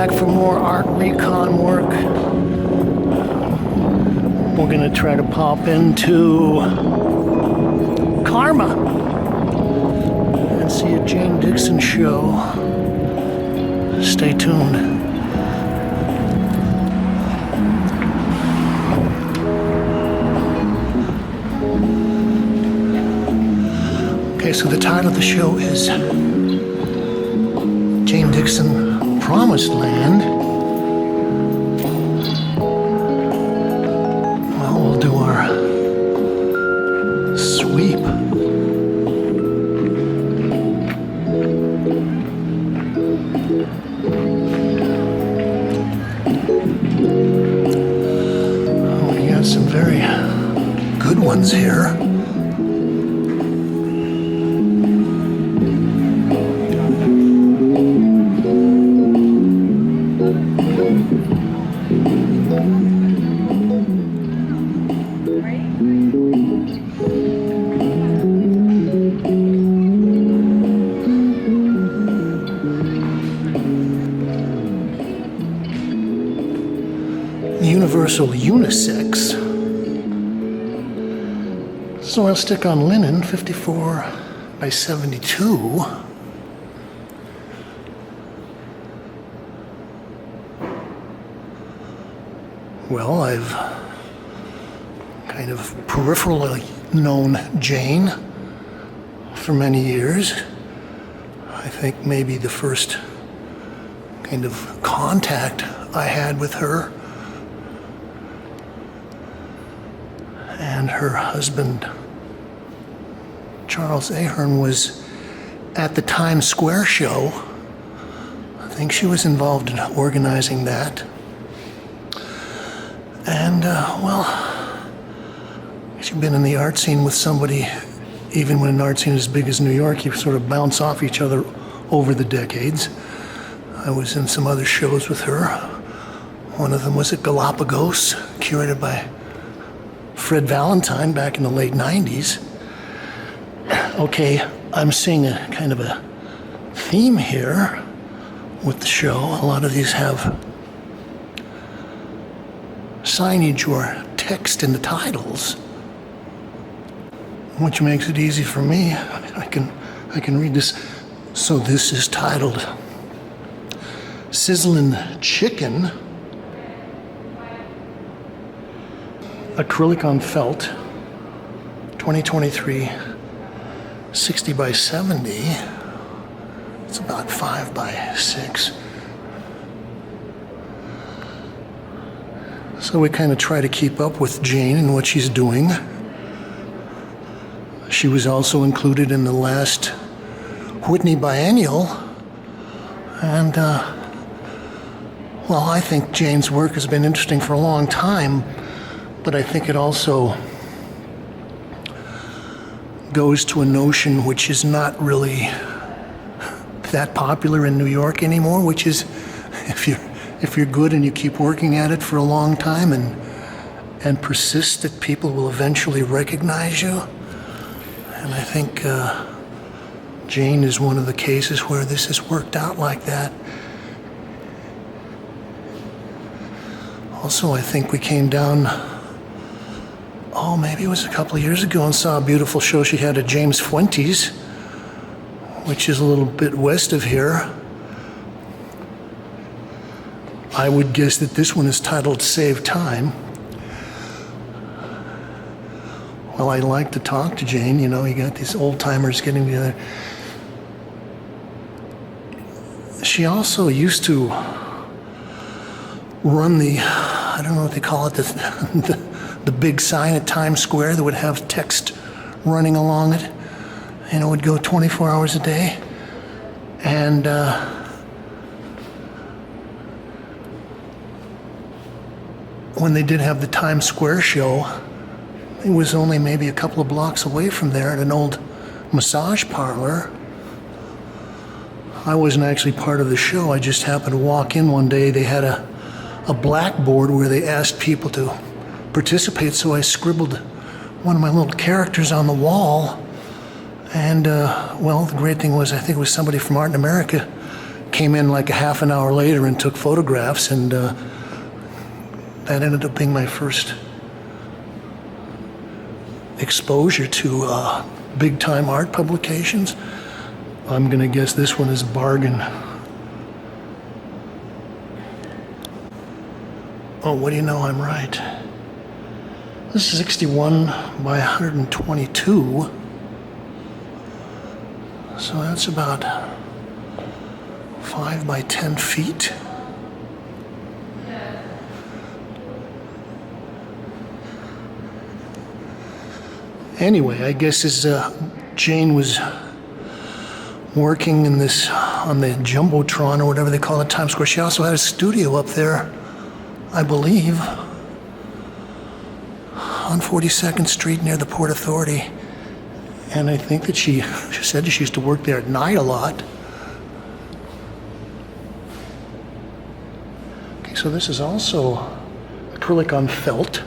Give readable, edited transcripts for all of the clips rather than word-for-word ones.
back for more art recon work. We're going to try to pop into Karma and see a Jane Dixon show. Stay tuned. Okay, so the title of the show is Jane Dixon, Promised Land. Well, we'll do our sweep. Oh, we got some very good ones here. Universal unisex. So I'll stick on linen, 54 by 72. Well, I've kind of peripherally known Jane for many years. I think maybe the first kind of contact I had with her and her husband, Charles Ahern, was at the Times Square show. I think she was involved in organizing that. And, well, she'd been in the art scene with somebody, even when an art scene as big as New York, you sort of bounce off each other over the decades. I was in some other shows with her. One of them was at Galapagos, curated by Fred Valentine back in the late 90s. Okay, I'm seeing a kind of a theme here with the show. A lot of these have signage or text in the titles, which makes it easy for me. I can read this. So this is titled Sizzlin' Chicken. Acrylic on felt, 2023, 60 by 70. It's about 5 by 6. So we kind of try to keep up with Jane and what she's doing. She was also included in the last Whitney Biennial. And, well, I think Jane's work has been interesting for a long time. But I think it also goes to a notion which is not really that popular in New York anymore, which is if you're good and you keep working at it for a long time and persist, that people will eventually recognize you. And I think Jane is one of the cases where this has worked out like that. Also, I think we came down, maybe it was a couple of years ago, and saw a beautiful show she had at James Fuentes, which is a little bit west of here. I would guess that this one is titled Save Time. Well, I like to talk to Jane, you got these old timers getting together. She also used to run I don't know what they call it, the big sign at Times Square that would have text running along it, and it would go 24 hours a day. And when they did have the Times Square show, it was only maybe a couple of blocks away from there at an old massage parlor. I wasn't actually part of the show. I just happened to walk in one day. They had a blackboard where they asked people to participate, so I scribbled one of my little characters on the wall. And, well, the great thing was, I think it was somebody from Art in America came in like a half an hour later and took photographs, and that ended up being my first exposure to big-time art publications. I'm going to guess this one is a bargain. Oh, what do you know? I'm right. This is 61 by 122. So that's about 5 by 10 feet. Anyway, I guess as Jane was working in this, on the Jumbotron or whatever they call it, Times Square, she also had a studio up there, I believe, on 42nd Street near the Port Authority. And I think that she said she used to work there at night a lot. Okay, so this is also acrylic on felt.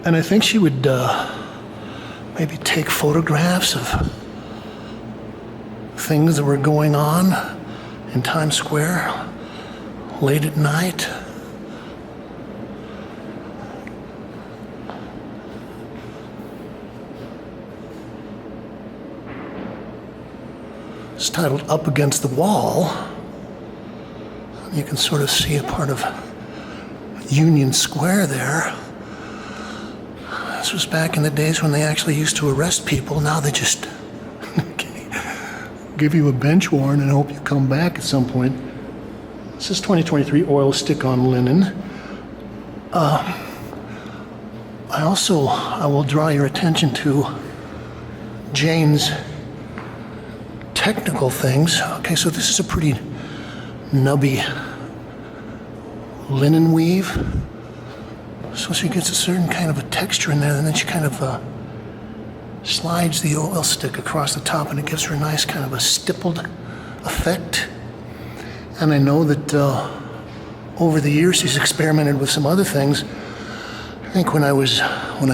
And I think she would maybe take photographs of things that were going on in Times Square late at night. It's titled Up Against the Wall. You can sort of see a part of Union Square there. This was back in the days when they actually used to arrest people. Now they just give you a bench warrant and hope you come back at some point. This is 2023 oil stick-on linen. I will draw your attention to Jane's technical things. Okay, so this is a pretty nubby linen weave. So she gets a certain kind of a texture in there, and then she kind of slides the oil stick across the top, and it gives her a nice kind of a stippled effect. And I know that over the years she's experimented with some other things. I think when I was in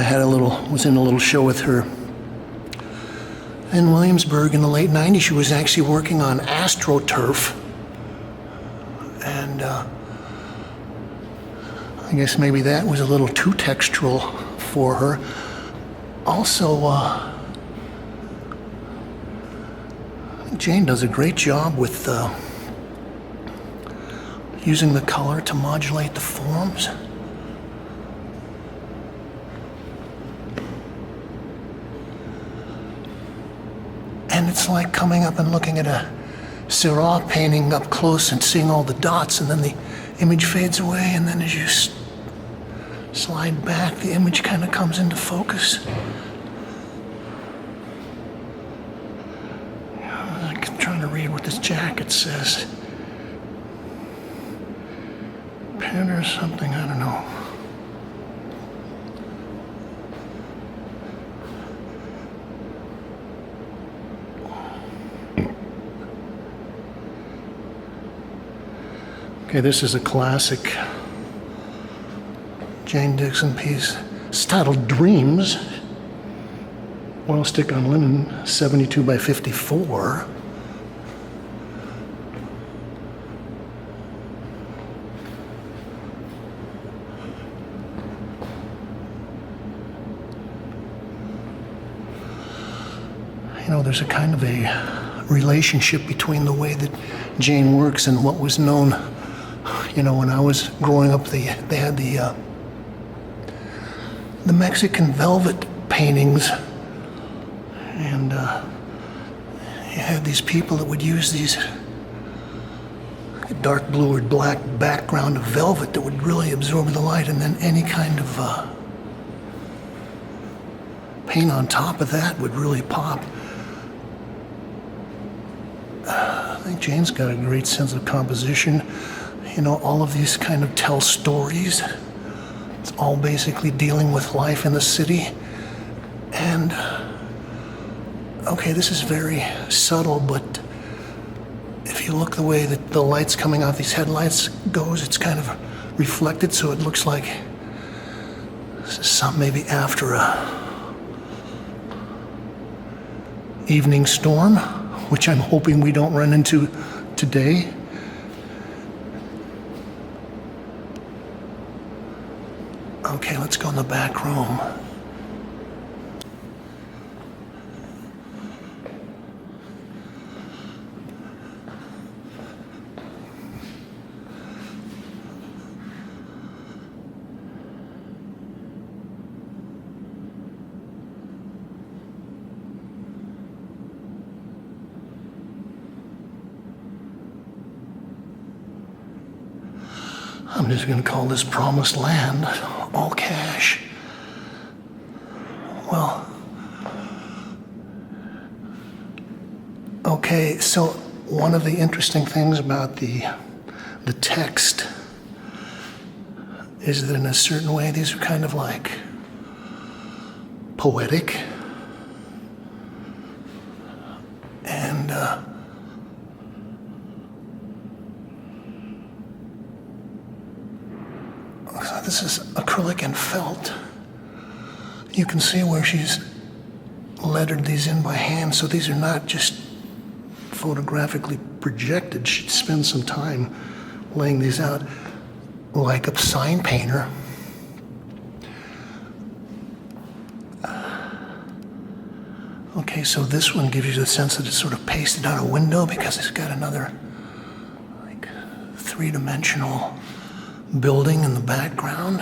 a little show with her in Williamsburg in the late 90s, she was actually working on AstroTurf. And I guess maybe that was a little too textural for her. Also, Jane does a great job with using the color to modulate the forms. And it's like coming up and looking at a Seurat painting up close and seeing all the dots, and then the image fades away, and then as you slide back, the image kind of comes into focus. I'm trying to read what this jacket says. Pen or something, I don't know. Okay, this is a classic Jane Dixon piece. It's titled Dreams. Oil stick on linen, 72 by 54. You know, there's a kind of a relationship between the way that Jane works and what was known. You know, when I was growing up, they had the Mexican velvet paintings, and you had these people that would use these dark blue or black background of velvet that would really absorb the light, and then any kind of paint on top of that would really pop. I think Jane's got a great sense of composition. You know, all of these kind of tell stories. It's all basically dealing with life in the city. And, okay, this is very subtle, but if you look the way that the light's coming off these headlights goes, it's kind of reflected, so it looks like This is some maybe after a evening storm, which I'm hoping we don't run into today. Okay, let's go in the back room. I'm just going to call this Promised Land, all cash. Well, okay, so one of the interesting things about the text is that in a certain way these are kind of like poetic. And so this is acrylic and felt. You can see where she's lettered these in by hand, so these are not just photographically projected. She spent some time laying these out like a sign painter. Okay, so this one gives you the sense that it's sort of pasted on a window because it's got another like three-dimensional building in the background.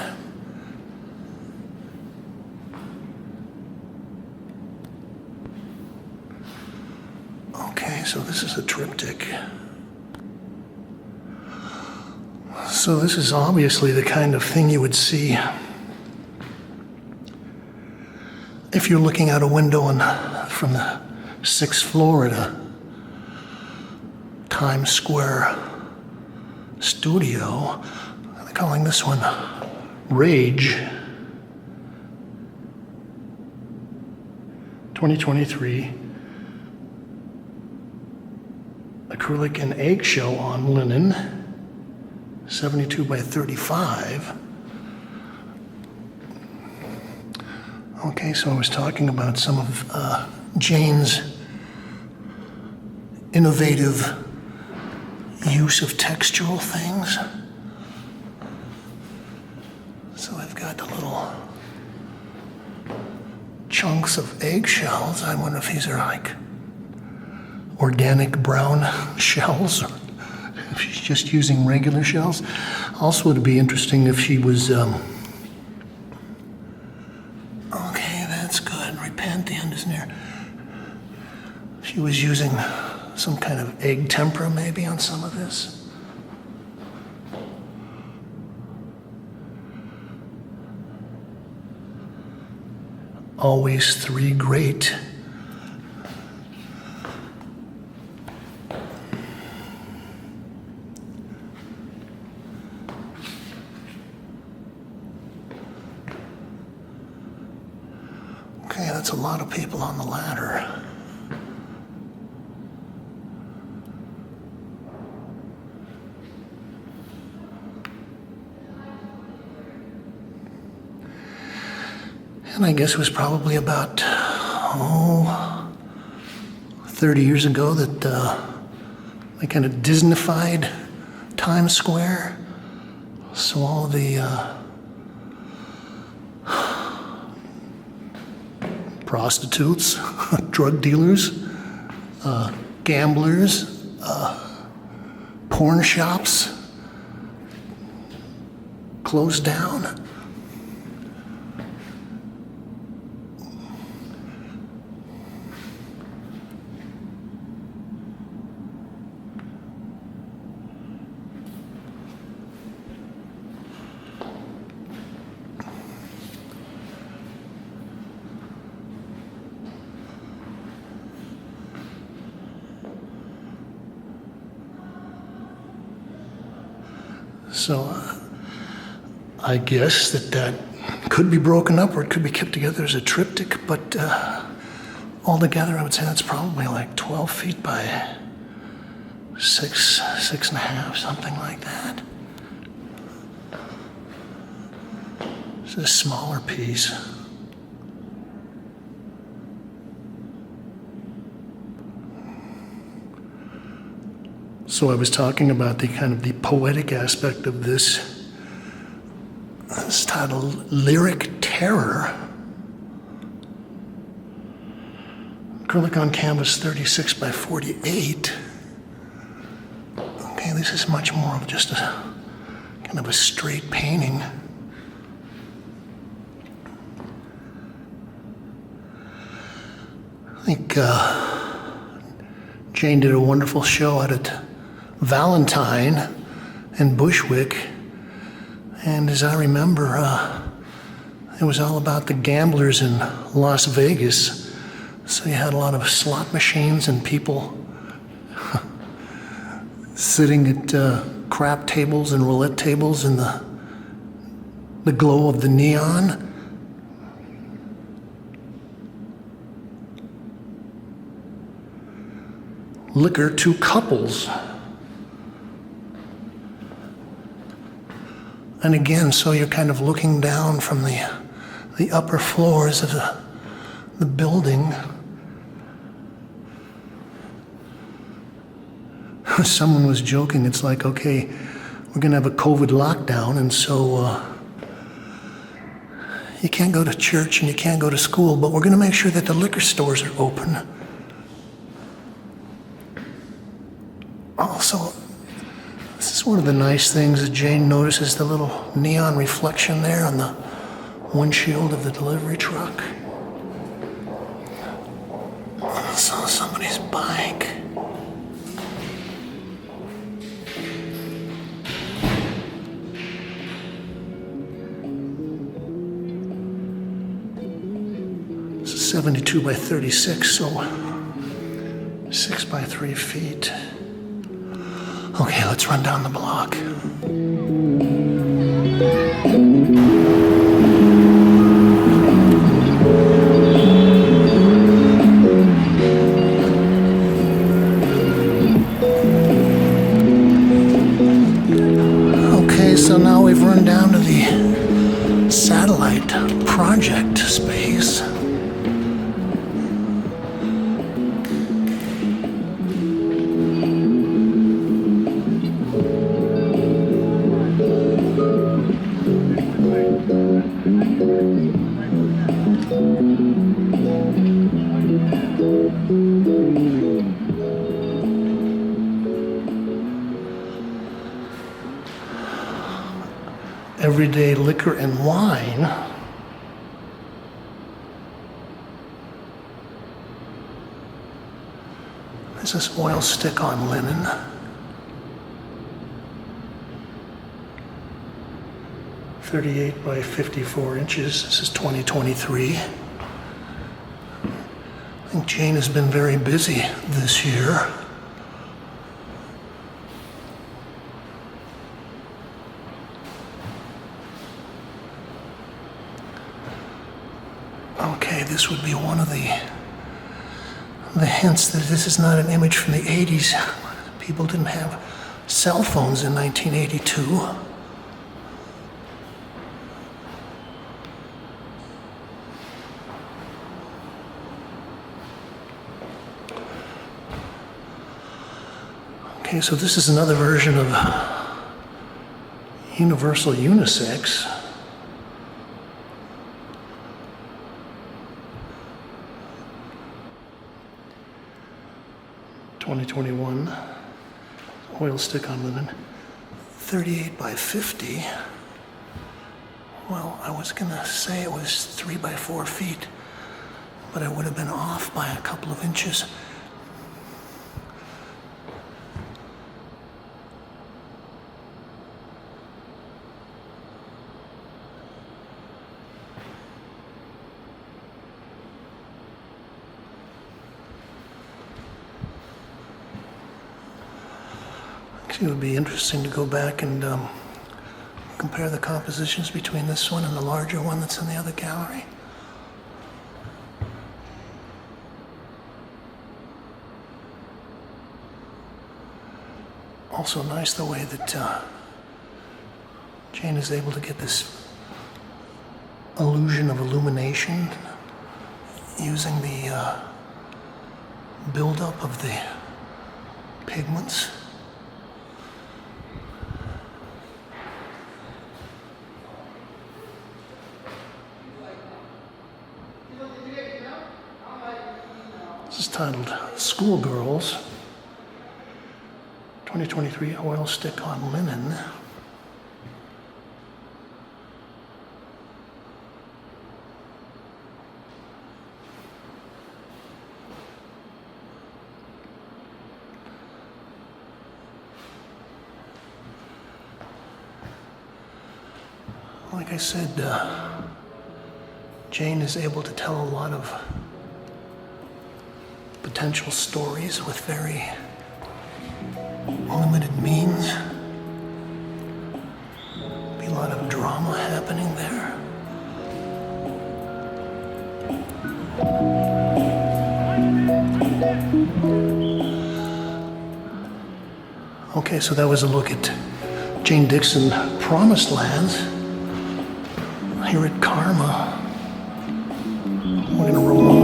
Okay, so this is a triptych. So this is obviously the kind of thing you would see if you're looking out a window from the 6th floor at a Times Square studio. They're calling this one Rage 2023. Acrylic and eggshell on linen, 72 by 35. Okay, so I was talking about some of Jane's innovative use of textural things. So I've got the little chunks of eggshells. I wonder if these are like organic brown shells, or if she's just using regular shells. Also, it'd be interesting if she was, okay, that's good. Repent, the end is near. She was using some kind of egg tempera maybe on some of this. Always three great. Okay, that's a lot of people on the ladder. And I guess it was probably about, 30 years ago that they kind of Disneyfied Times Square. So all of the prostitutes, drug dealers, gamblers, porn shops closed down. So I guess that could be broken up or it could be kept together as a triptych, but altogether I would say that's probably like 12 feet by 6.5, something like that. This is a smaller piece. So I was talking about the kind of the poetic aspect of this. It's titled Lyric Terror. Acrylic on canvas 36 by 48. Okay, this is much more of just a kind of a straight painting. I think Jane did a wonderful show out at Valentine and Bushwick, and as I remember, it was all about the gamblers in Las Vegas. So you had a lot of slot machines and people sitting at crap tables and roulette tables in the glow of the neon. Liquor to couples. And again, so you're kind of looking down from the upper floors of the building. Someone was joking, it's like, okay, we're gonna have a COVID lockdown, and so you can't go to church and you can't go to school, but we're gonna make sure that the liquor stores are open. Also, this is one of the nice things that Jane notices, the little neon reflection there on the windshield of the delivery truck. I saw somebody's bike. This is 72 by 36, so 6 by 3 feet. Okay, let's run down the block. Okay, so now we've run down to the satellite project space. Everyday liquor and wine. This is oil stick on linen. .38 by 54 inches. This is 2023. I think Jane has been very busy this year. Okay, this would be one of the hints that this is not an image from the 80s. People didn't have cell phones in 1982. Okay, so this is another version of universal unisex. .2021 oil stick on linen, 38 by 50. Well, I was gonna say it was 3 by 4 feet, but I would have been off by a couple of inches. It would be interesting to go back and compare the compositions between this one and the larger one that's in the other gallery. Also nice the way that Jane is able to get this illusion of illumination using the buildup of the pigments. This is titled Schoolgirls, 2023 oil stick on linen. Like I said, Jane is able to tell a lot of potential stories with very limited means. Be a lot of drama happening there. Okay, so that was a look at Jane Dixon, Promised Lands. Here at Karma, we're gonna roll on.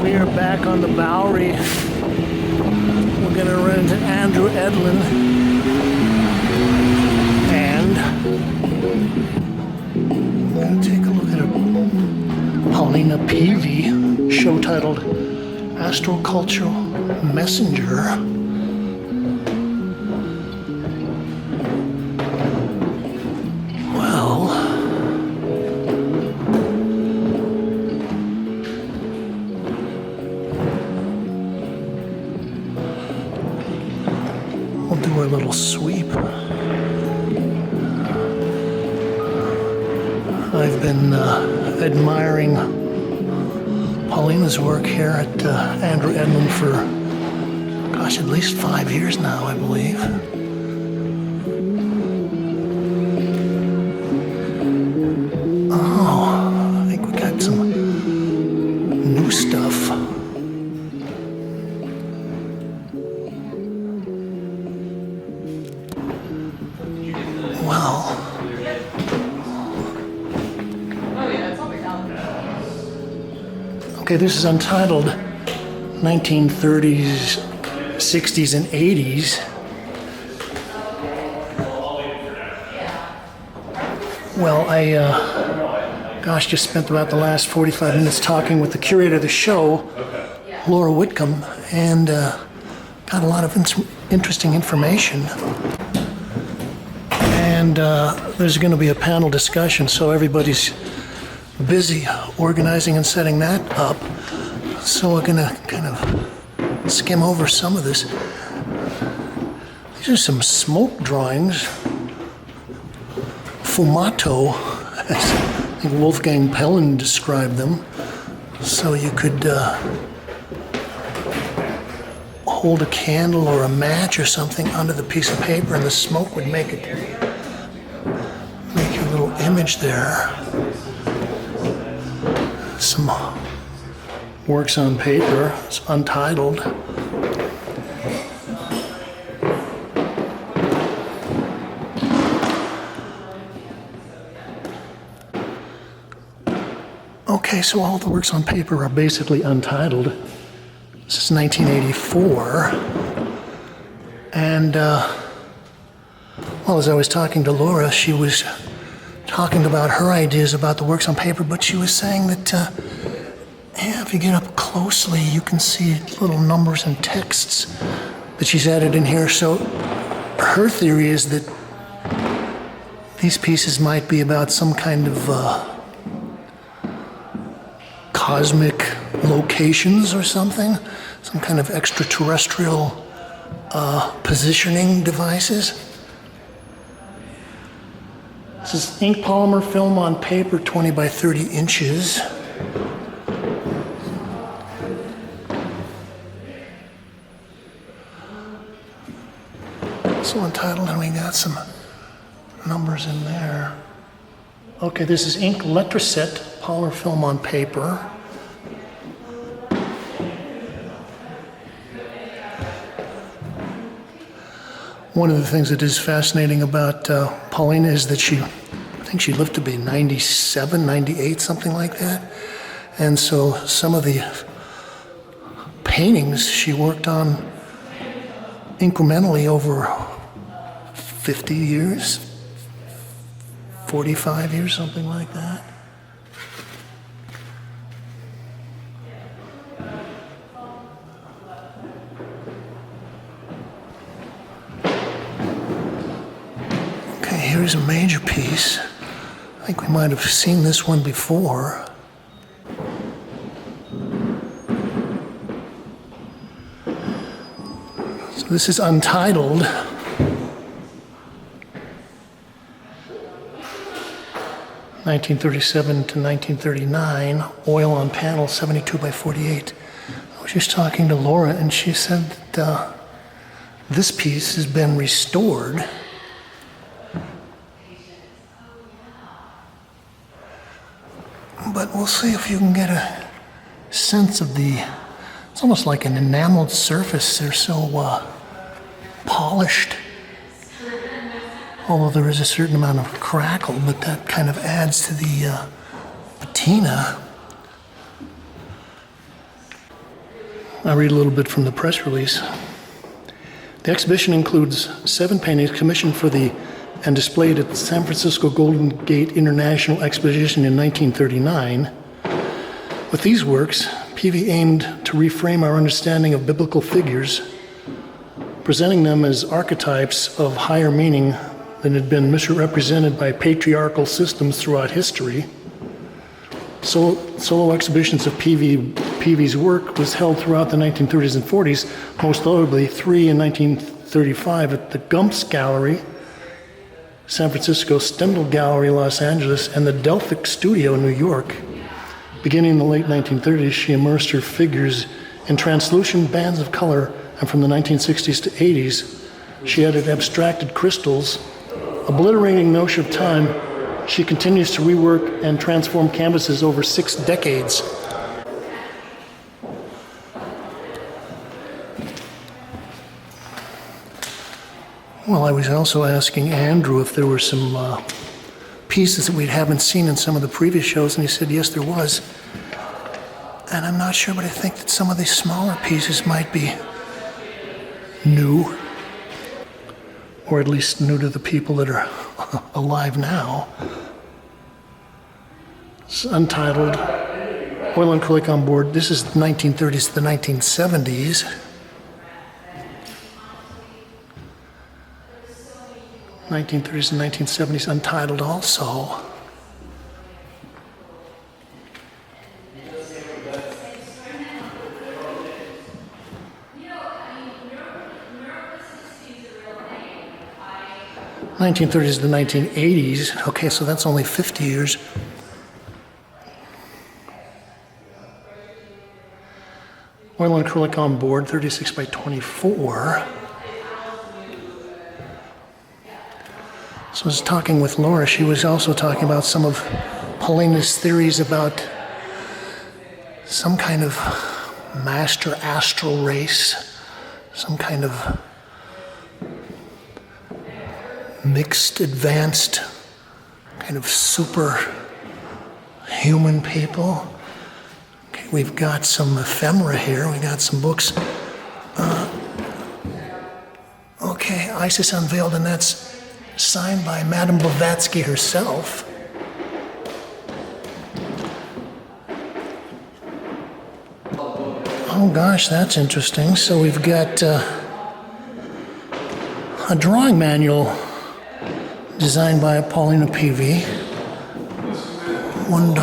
We are back on the Bowery. We're going to run into Andrew Edlin and we're going to take a look at a Paulina Peavy show titled Astrocultural Messenger. We'll do our little sweep. I've been admiring Paulina's work here at Andrew Edlin for, gosh, at least 5 years now, I believe. Oh, I think we got some new stuff. Well, okay, this is untitled 1930s, 60s, and 80s. Well, I, just spent about the last 45 minutes talking with the curator of the show, Laura Whitcomb, and got a lot of interesting information. And there's going to be a panel discussion, so everybody's busy organizing and setting that up. So we're going to kind of skim over some of this. These are some smoke drawings. Fumato, as I think Wolfgang Pellin described them. So you could hold a candle or a match or something under the piece of paper and the smoke would make your little image there. Some works on paper. It's untitled. Okay, so all the works on paper are basically untitled. This is 1984. And, well, as I was talking to Laura, she was talking about her ideas about the works on paper, but she was saying that, if you get up closely, you can see little numbers and texts that she's added in here. So her theory is that these pieces might be about some kind of cosmic locations or something, some kind of extraterrestrial positioning devices. This is ink polymer film on paper, 20 by 30 inches. So entitled, and we got some numbers in there. Okay, this is ink letraset, polymer film on paper. One of the things that is fascinating about Paulina is that I think she lived to be 97, 98, something like that. And so some of the paintings she worked on incrementally over 50 years, 45 years, something like that. Okay, here's a major piece. I think we might have seen this one before. So this is untitled. (1937 to 1939), oil on panel, 72 by 48. I was just talking to Laura, and she said that this piece has been restored. But we'll see if you can get a sense of it's almost like an enameled surface. They're so polished. Although there is a certain amount of crackle, but that kind of adds to the patina. I'll read a little bit from the press release. The exhibition includes 7 paintings commissioned for and displayed at the San Francisco Golden Gate International Exposition in 1939. With these works, Peavy aimed to reframe our understanding of biblical figures, presenting them as archetypes of higher meaning than had been misrepresented by patriarchal systems throughout history. Solo exhibitions of Peavy's work was held throughout the 1930s and 40s, most notably 3 in 1935 at the Gumps Gallery, San Francisco, Stendhal Gallery, Los Angeles, and the Delphic Studio in New York. Beginning in the late 1930s, she immersed her figures in translucent bands of color, and from the 1960s to 80s, she added abstracted crystals. Obliterating notion of time, she continues to rework and transform canvases over 6 decades. Well, I was also asking Andrew if there were some pieces that we haven't seen in some of the previous shows, and he said yes, there was. And I'm not sure, but I think that some of these smaller pieces might be new, or at least new to the people that are alive now. It's untitled, oil and acrylic on board. This is the 1930s to the 1970s. 1930s and 1970s, untitled also. (1930s to 1980s). Okay, so that's only 50 years. Oil and acrylic on board, 36 by 24. So I was talking with Laura. She was also talking about some of Paulina's theories about some kind of master astral race, some kind of mixed, advanced, kind of super human people. Okay, we've got some ephemera here. We got some books. Okay, Isis Unveiled, and that's signed by Madame Blavatsky herself. Oh gosh, that's interesting. So we've got a drawing manual designed by Paulina Peavy. $1.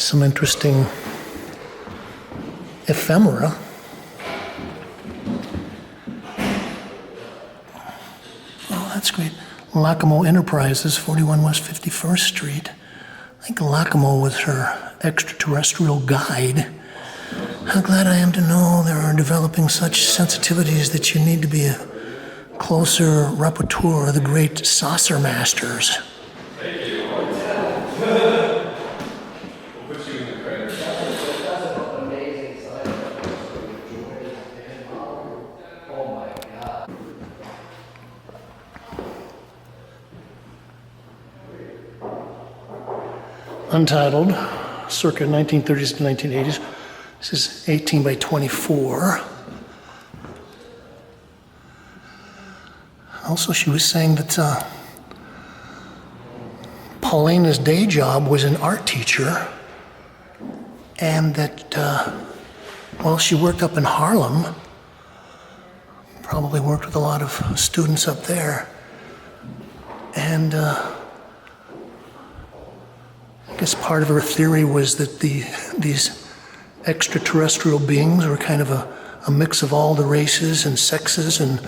some interesting ephemera. Oh, that's great. LACAMO Enterprises, 41 West 51st Street. I think LACAMO was her extraterrestrial guide. How glad I am to know there are developing such sensitivities that you need to be a closer rapporteur of the great saucer masters. Untitled, circa 1930s to 1980s. This is 18 by 24. Also, she was saying that Paulina's day job was an art teacher, and that, well, she worked up in Harlem, probably worked with a lot of students up there, and I guess part of her theory was that these extraterrestrial beings were kind of a mix of all the races and sexes and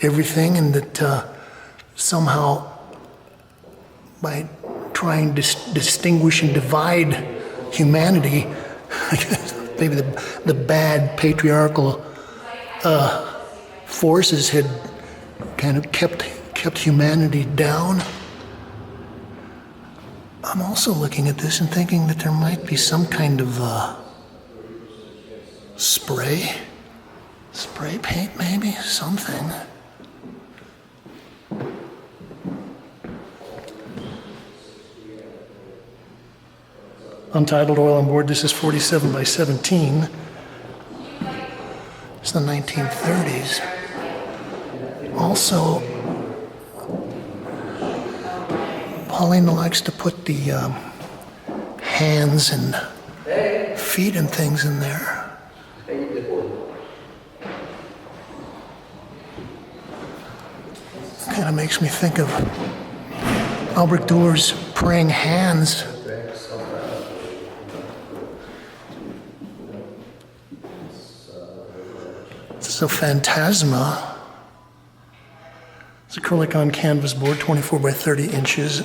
everything, and that somehow by trying to distinguish and divide humanity, maybe the bad patriarchal forces had kind of kept humanity down. I'm also looking at this and thinking that there might be some kind of spray paint, maybe, something. Untitled Oil on Board, this is 47 by 17. It's the 1930s. Also, Paulina likes to put the hands and feet and things in there. Kind of makes me think of Albrecht Düller's praying hands. This is a phantasma. It's acrylic on canvas board, 24 by 30 inches.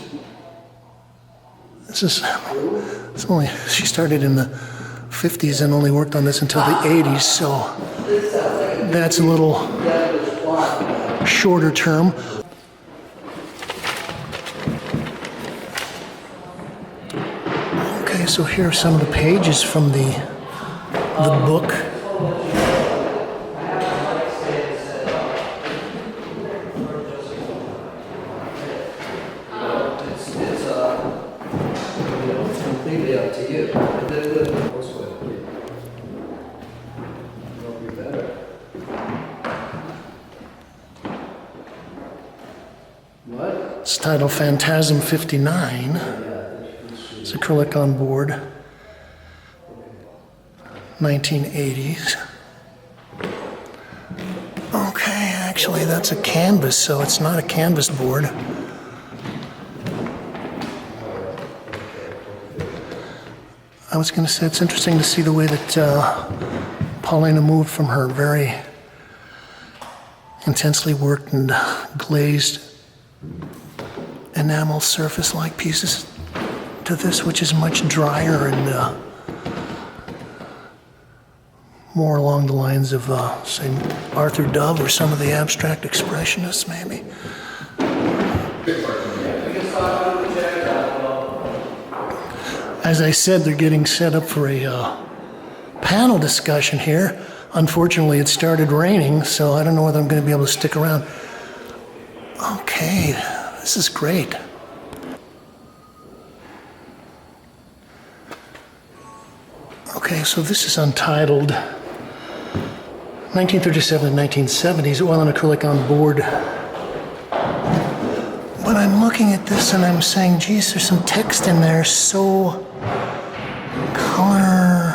It's only, she started in the 50s and only worked on this until the 80s, so that's a little shorter term. Okay, so here are some of the pages from the book. It's titled Phantasm 59. It's acrylic on board, 1980s. Okay, actually that's a canvas, so it's not a canvas board. I was going to say it's interesting to see the way that Paulina moved from her very intensely worked and glazed enamel surface-like pieces to this, which is much drier and more along the lines of, say, Arthur Dove or some of the abstract expressionists, maybe. As I said, they're getting set up for a panel discussion here. Unfortunately, it started raining, so I don't know whether I'm going to be able to stick around. Okay, this is great. Okay, so this is untitled 1937 and 1970s, oil and acrylic on board. But I'm looking at this and I'm saying, geez, there's some text in there, so color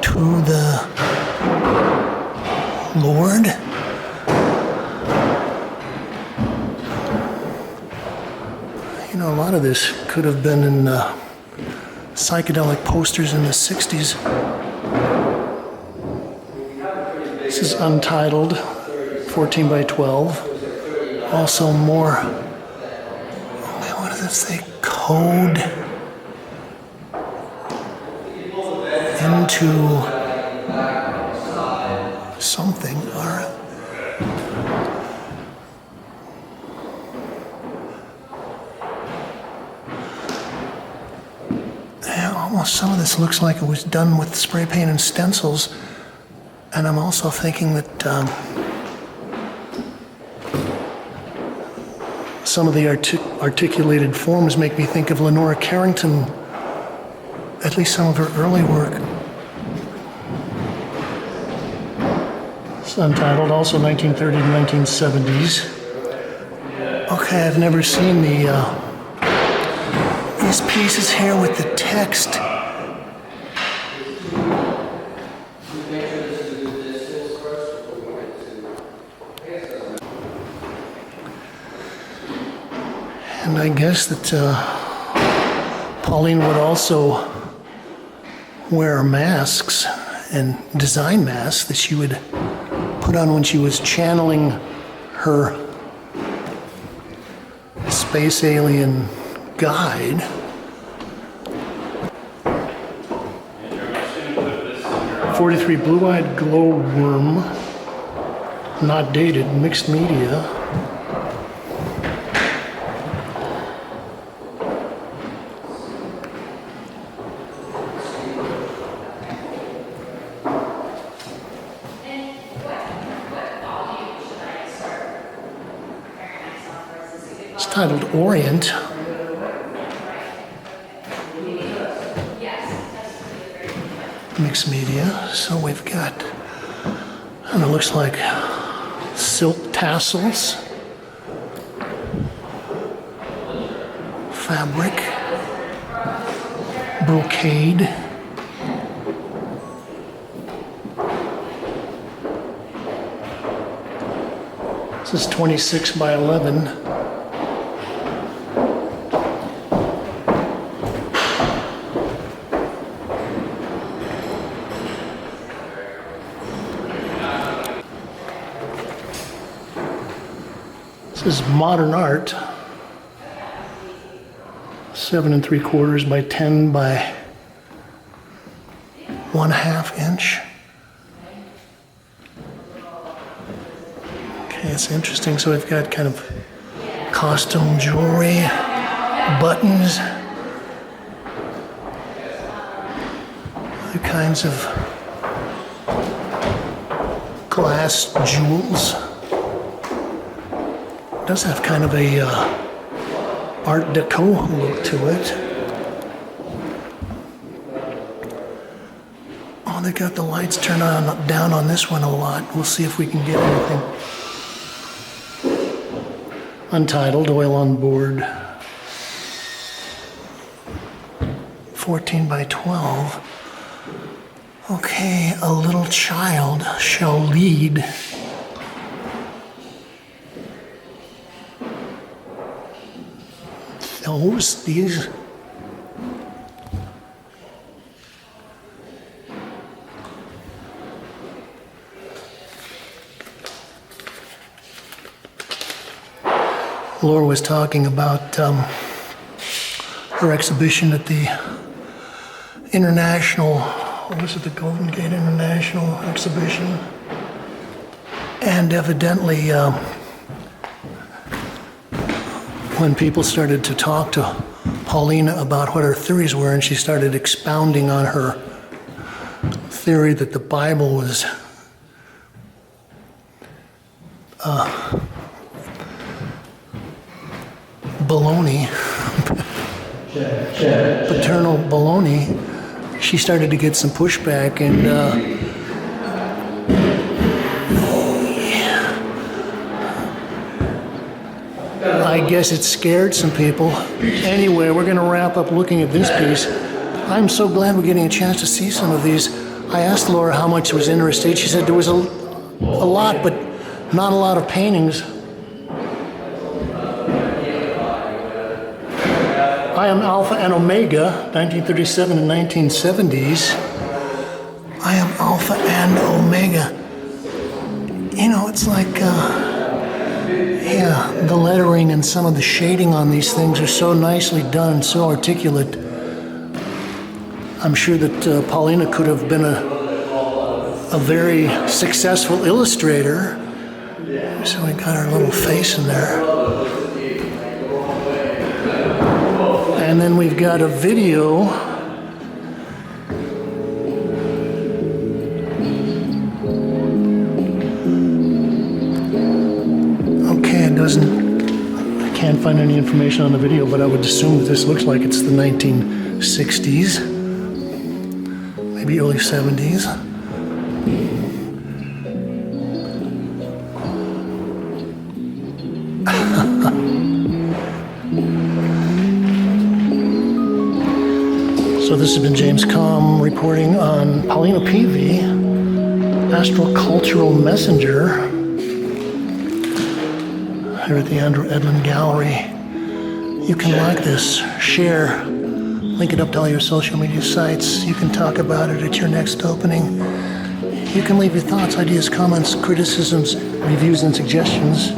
to the Lord. You know, a lot of this could have been in psychedelic posters in the 60s. This is untitled, 14 by 12. Also more, what does it say? Code into something, or almost some of this looks like it was done with spray paint and stencils. And I'm also thinking that some of the articulated forms make me think of Lenora Carrington, at least some of her early work. It's untitled, also 1930 to 1970s. Okay, I've never seen these pieces here with the text. And I guess that Pauline would also wear masks and design masks that she would put on when she was channeling her space alien guide. '43 blue-eyed glowworm, not dated, mixed media. Titled Orient. Mixed media. So we've got, and it looks like silk tassels, fabric, brocade. This is 26 by 11. This is modern art, 7 3/4 by 10 by 1/2 inch. Okay, it's interesting. So we've got kind of costume jewelry, buttons, other kinds of glass jewels. It does have kind of a Art Deco look to it. Oh, they got the lights turned down on this one a lot. We'll see if we can get anything. Untitled, oil on board. 14 by 12. Okay, a little child shall lead. These. Laura was talking about her exhibition at the International, what was it, the Golden Gate International Exhibition? And evidently, when people started to talk to Paulina about what her theories were, and she started expounding on her theory that the Bible was baloney, paternal baloney, she started to get some pushback, and I guess it scared some people. Anyway, we're going to wrap up looking at this piece. I'm so glad we're getting a chance to see some of these. I asked Laura how much was in her estate. She said there was a lot, but not a lot of paintings. I am Alpha and Omega, 1937 and 1970s. I am Alpha and Omega. You know, it's like, yeah, the lettering and some of the shading on these things are so nicely done, so articulate. I'm sure that Paulina could have been a very successful illustrator. So we got our little face in there. And then we've got a video. Okay, it doesn't, I can't find any information on the video, but I would assume that this looks like it's the 1960s, maybe early 70s. So this has been James Kalm reporting on Paulina Peavy, Astrocultural Messenger, here at the Andrew Edlin Gallery. You can like this, share, link it up to all your social media sites. You can talk about it at your next opening. You can leave your thoughts, ideas, comments, criticisms, reviews, and suggestions.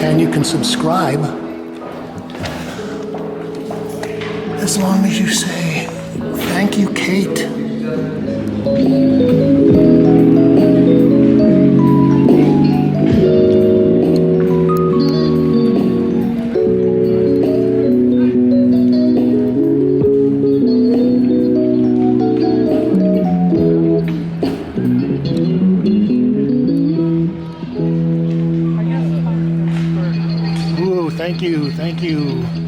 And you can subscribe as long as you say, "Thank you, Kate." Ooh, thank you, thank you.